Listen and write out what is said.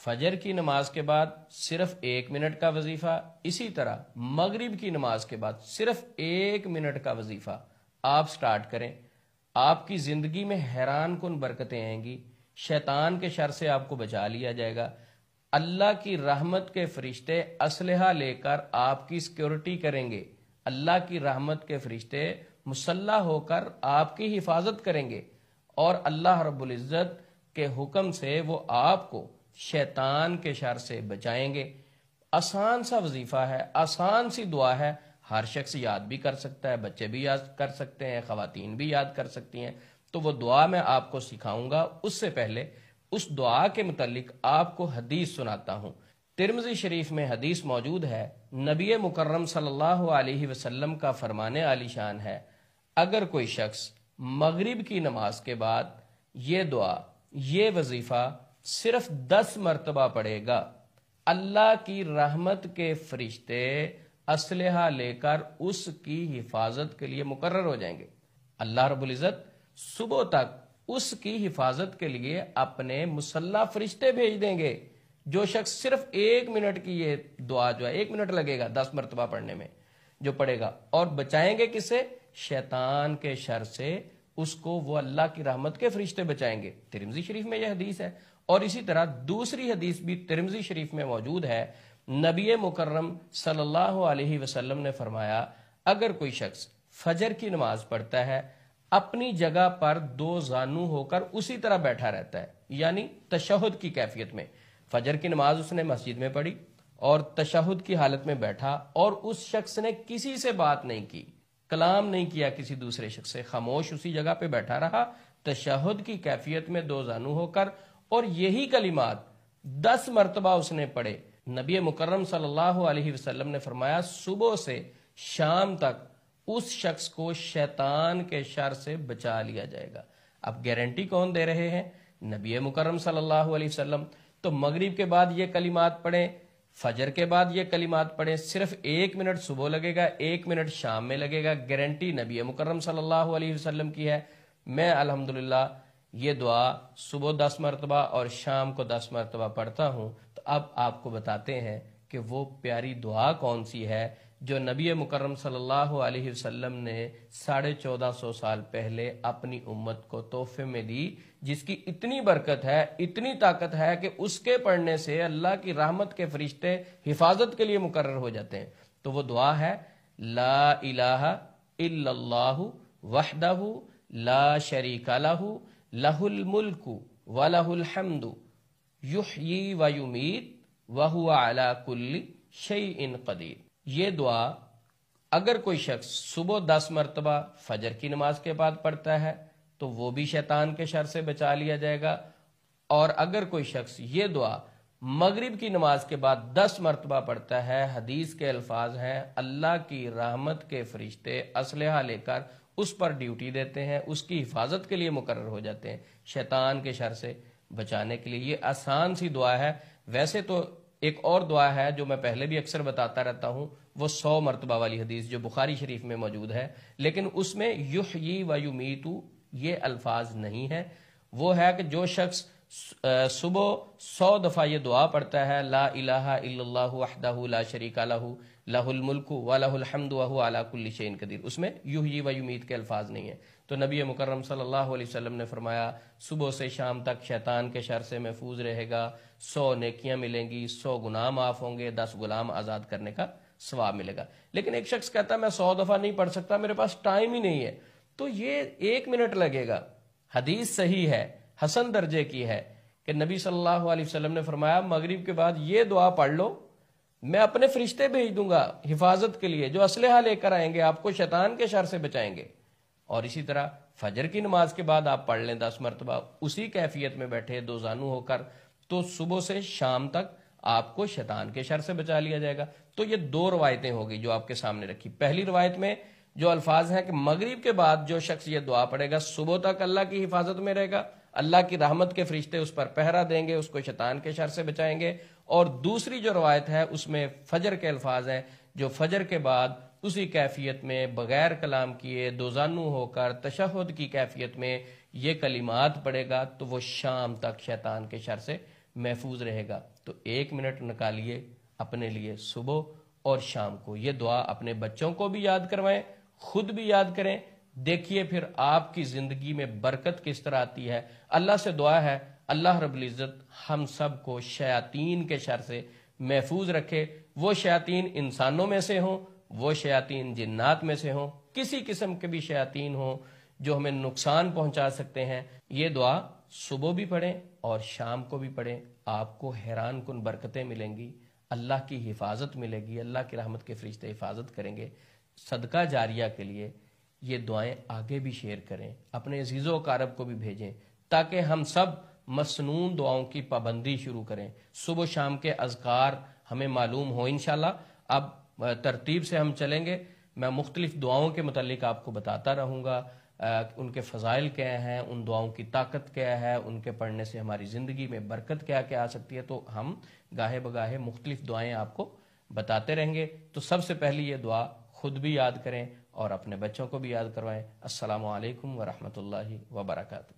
فجر کی نماز کے بعد صرف 1 منٹ کا وظیفہ، اسی طرح مغرب کی نماز کے بعد صرف 1 منٹ کا وظیفہ آپ سٹارٹ کریں. آپ کی زندگی میں حیران کن برکتیں آئیں گی، شیطان کے شر سے آپ کو بچا لیا جائے گا. اللہ کی رحمت کے فرشتے اسلحہ لے کر آپ کی سیکیورٹی کریں گے. اللہ کی رحمت کے فرشتے مسلح ہو کر آپ کی حفاظت کریں گے، اور اللہ رب العزت کے حکم سے وہ آپ کو شیطان کے شر سے بچائیں گے. آسان سا وظیفہ ہے، آسان سی دعا ہے، ہر شخص یاد بھی کر سکتا ہے، بچے بھی یاد کر سکتے ہیں، خواتین بھی یاد کر سکتی ہیں. تو وہ دعا میں آپ کو سکھاؤں گا. اس سے پہلے اس دعا کے متعلق آپ کو حدیث سناتا ہوں. ترمذی شریف میں حدیث موجود ہے، نبی مکرم صلی اللہ علیہ وسلم کا فرمان عالی شان ہے، اگر کوئی شخص مغرب کی نماز کے بعد یہ دعا، یہ وظیفہ صرف 10 مرتبہ پڑھے گا، اللہ کی رحمت کے فرشتے اسلحہ لے کر اس کی حفاظت کے لیے مقرر ہو جائیں گے. اللہ رب العزت صبح تک اس کی حفاظت کے لیے اپنے مسلح فرشتے بھیج دیں گے. جو شخص صرف 1 منٹ کی یہ دعا جو ہے 1 منٹ لگے گا 10 مرتبہ پڑھنے میں، جو پڑھے گا، اور بچائیں گے کس سے؟ شیطان کے شر سے. اس کو وہ اللہ کی رحمت کے فرشتے بچائیں گے. ترمذی شریف میں یہ حدیث ہے. اور اسی طرح دوسری حدیث بھی ترمذی شریف میں موجود ہے. نبی مکرم صلی اللہ علیہ وسلم نے فرمایا، اگر کوئی شخص فجر کی نماز پڑھتا ہے، اپنی جگہ پر 2 زانو ہو کر اسی طرح بیٹھا رہتا ہے، یعنی تشہد کی کیفیت میں. فجر کی نماز اس نے مسجد میں پڑھی اور تشہد کی حالت میں بیٹھا، اور اس شخص نے کسی سے بات نہیں کی، کلام نہیں کیا کسی دوسرے شخص سے، خاموش اسی جگہ پہ بیٹھا رہا تشہد کی کیفیت میں 2 زانو ہو کر، اور یہی کلمات 10 مرتبہ اس نے پڑھے. نبی مکرم صلی اللہ علیہ وسلم نے فرمایا صبح سے شام تک اس شخص کو شیطان کے شر سے بچا لیا جائے گا. اب گارنٹی کون دے رہے ہیں؟ نبی مکرم صلی اللہ علیہ وسلم. تو مغرب کے بعد یہ کلمات پڑھیں، فجر کے بعد یہ کلمات پڑھیں، صرف 1 منٹ صبح لگے گا، 1 منٹ شام میں لگے گا. گارنٹی نبی مکرم صلی اللہ علیہ وسلم کی ہے. میں الحمدللہ یہ دعا صبح 10 مرتبہ اور شام کو 10 مرتبہ پڑھتا ہوں. تو اب آپ کو بتاتے ہیں کہ وہ پیاری دعا کون سی ہے جو نبی مکرم صلی اللہ علیہ وسلم نے 1450 سال پہلے اپنی امت کو تحفے میں دی، جس کی اتنی برکت ہے، اتنی طاقت ہے کہ اس کے پڑھنے سے اللہ کی رحمت کے فرشتے حفاظت کے لیے مقرر ہو جاتے ہیں. تو وہ دعا ہے، لا الہ الا اللہ وحدہ لا شریک لہ لہ الملک ولہ الحمد یحیی و یمیت وہو علی کل شیء قدیر. یہ دعا اگر کوئی شخص صبح 10 مرتبہ فجر کی نماز کے بعد پڑھتا ہے تو وہ بھی شیطان کے شر سے بچا لیا جائے گا. اور اگر کوئی شخص یہ دعا مغرب کی نماز کے بعد 10 مرتبہ پڑھتا ہے، حدیث کے الفاظ ہیں، اللہ کی رحمت کے فرشتے اسلحہ لے کر اس پر ڈیوٹی دیتے ہیں، اس کی حفاظت کے لیے مقرر ہو جاتے ہیں شیطان کے شر سے بچانے کے لیے. یہ آسان سی دعا ہے. ویسے تو ایک اور دعا ہے جو میں پہلے بھی اکثر بتاتا رہتا ہوں، وہ 100 مرتبہ والی حدیث جو بخاری شریف میں موجود ہے، لیکن اس میں یحیی و یمیت یہ الفاظ نہیں ہے. وہ ہے کہ جو شخص صبح 100 دفعہ یہ دعا پڑھتا ہے، لا الہ الا اللہ وحدہ لا شریک لہ لہ الملک ولہ الحمد وہو علی کل شیء قدیر، اس میں یحیی و یمیت کے الفاظ نہیں ہیں. تو نبی مکرم صلی اللہ علیہ وسلم نے فرمایا صبح سے شام تک شیطان کے شر سے محفوظ رہے گا، 100 نیکیاں ملیں گی، 100 گناہ معاف ہوں گے، 10 غلام آزاد کرنے کا ثواب ملے گا. لیکن ایک شخص کہتا ہے میں 100 دفعہ نہیں پڑھ سکتا، میرے پاس ٹائم ہی نہیں ہے. تو یہ 1 منٹ لگے گا. حدیث صحیح ہے، حسن درجے کی ہے کہ نبی صلی اللہ علیہ وسلم نے فرمایا مغرب کے بعد یہ دعا پڑھ لو، میں اپنے فرشتے بھیج دوں گا حفاظت کے لیے، جو اسلحہ لے کر آئیں گے، آپ کو شیطان کے شر سے بچائیں گے. اور اسی طرح فجر کی نماز کے بعد آپ پڑھ لیں 10 مرتبہ اسی کیفیت میں بیٹھے 2 زانو ہو کر، تو صبح سے شام تک آپ کو شیطان کے شر سے بچا لیا جائے گا. تو یہ 2 روایتیں ہوگی جو آپ کے سامنے رکھی. پہلی روایت میں جو الفاظ ہیں کہ مغرب کے بعد جو شخص یہ دعا پڑھے گا صبح تک اللہ کی حفاظت میں رہے گا، اللہ کی رحمت کے فرشتے اس پر پہرا دیں گے، اس کو شیطان کے شر سے بچائیں گے. اور دوسری جو روایت ہے اس میں فجر کے الفاظ ہیں، جو فجر کے بعد اسی کیفیت میں بغیر کلام کیے 2 زانو ہو کر تشہد کی کیفیت میں یہ کلمات پڑھے گا تو وہ شام تک شیطان کے شر سے محفوظ رہے گا۔ تو 1 منٹ نکالیے اپنے لیے صبح اور شام کو، یہ دعا اپنے بچوں کو بھی یاد کروائیں، خود بھی یاد کریں، دیکھیے پھر آپ کی زندگی میں برکت کس طرح آتی ہے۔ اللہ سے دعا ہے اللہ رب العزت ہم سب کو شیاطین کے شر سے محفوظ رکھے، وہ شیاطین انسانوں میں سے ہوں، وہ شیاطین جنات میں سے ہوں، کسی قسم کے بھی شیاطین ہوں جو ہمیں نقصان پہنچا سکتے ہیں۔ یہ دعا صبح بھی پڑھیں اور شام کو بھی پڑھیں، آپ کو حیران کن برکتیں ملیں گی، اللہ کی حفاظت ملے گی، اللہ کی رحمت کے فرشتے حفاظت کریں گے۔ صدقہ جاریہ کے لیے یہ دعائیں آگے بھی شیئر کریں، اپنے عزیز و اقارب کو بھی بھیجیں، تاکہ ہم سب مسنون دعاؤں کی پابندی شروع کریں۔ صبح و شام کے اذکار ہمیں معلوم ہو انشاءاللہ۔ اب ترتیب سے ہم چلیں گے، میں مختلف دعاؤں کے متعلق آپ کو بتاتا رہوں گا، ان کے فضائل کیا ہیں، ان دعاؤں کی طاقت کیا ہے، ان کے پڑھنے سے ہماری زندگی میں برکت کیا کیا آ سکتی ہے۔ تو ہم گاہے بگاہے مختلف دعائیں آپ کو بتاتے رہیں گے۔ تو سب سے پہلی یہ دعا خود بھی یاد کریں اور اپنے بچوں کو بھی یاد کروائیں۔ السلام علیکم ورحمۃ اللہ وبرکاتہ۔